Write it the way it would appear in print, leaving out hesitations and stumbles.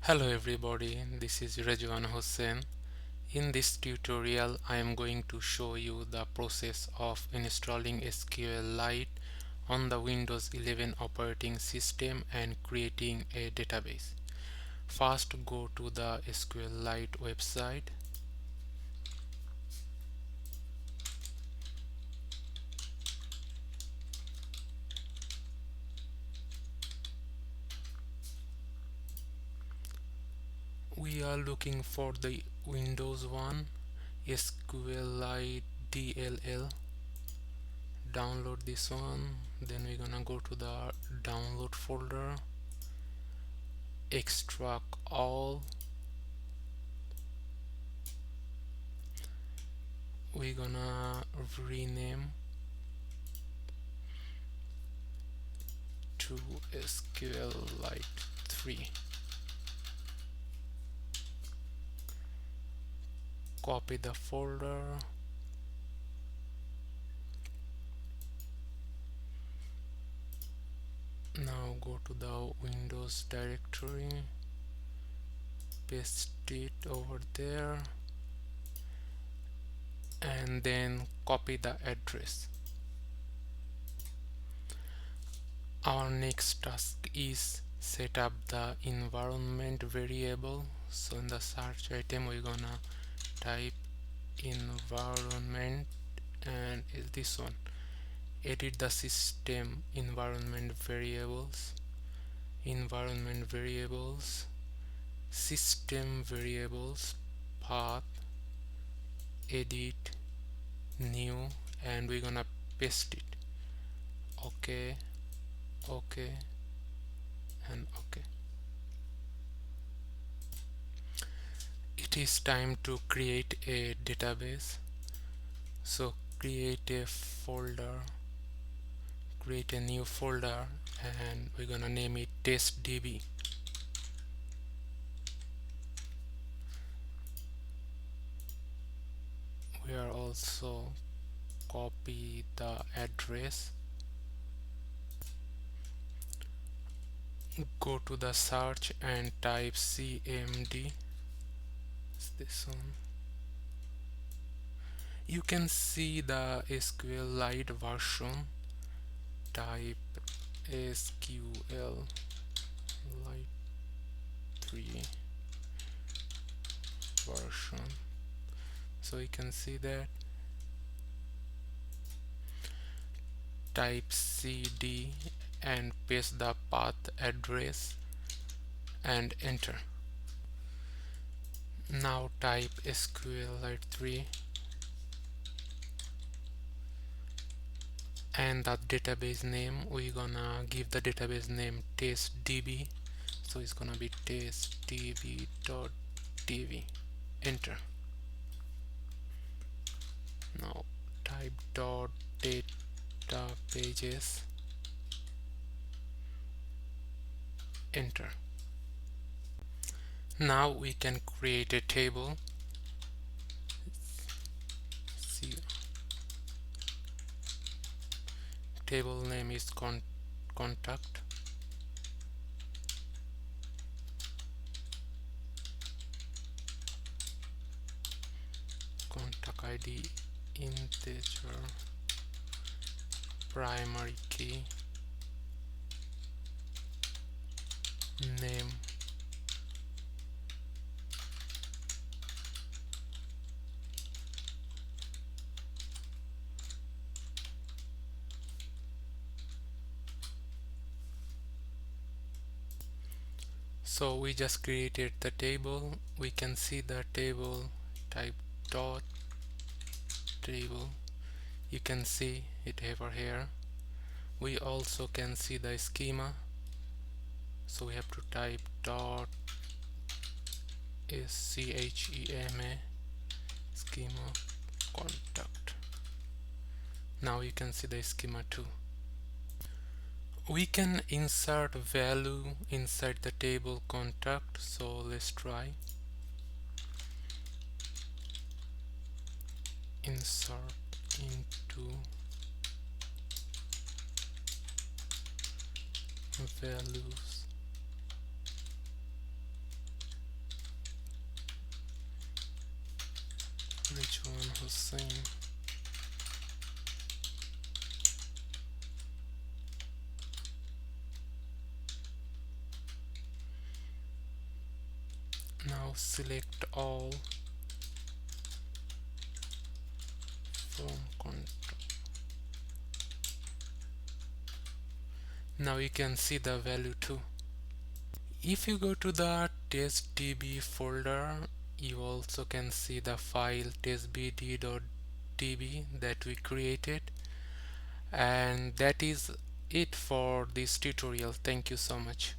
Hello everybody, this is Rajwan Hussain. In this tutorial, I am going to show you the process of installing SQLite on the Windows 11 operating system and creating a database. First, go to the SQLite website. We are looking for the Windows one, SQLite DLL. Download this one, then we're gonna go to the download folder, extract all. We're gonna rename to SQLite 3. Copy the folder, now go to the Windows directory, paste it over there, and then copy the address. Our next task is set up the environment variable. So in the search item we're gonna type environment, and is this one. Edit the system environment variables, system variables, path, edit, new, and we're gonna paste it. Okay, okay, and okay. It is time to create a database. So create a new folder, and we're gonna name it testdb. We are also copy the address, go to the search and type cmd. It's this one. You can see the SQLite version. Type SQLite 3 version. So you can see that. Type cd and paste the path address and enter. Now type SQLite 3 and the database name. We're gonna give the database name testdb, so it's gonna be testdb.db. Enter. Now type data pages, enter. Now we can create a table. See, table name is contact. Contact ID integer, primary key, name, so we just created the table. We can see the table. Type dot table. You can see it over here. We also can see the schema, so we have to type dot schema schema contact. Now you can see the schema too. We can insert value inside the table contact, so let's try. Insert into values, Rajwan Hussain. Now select all from control. Now you can see the value too. If you go to the testdb folder, you also can see the file testbd.db that we created. And that is it for this tutorial. Thank you so much.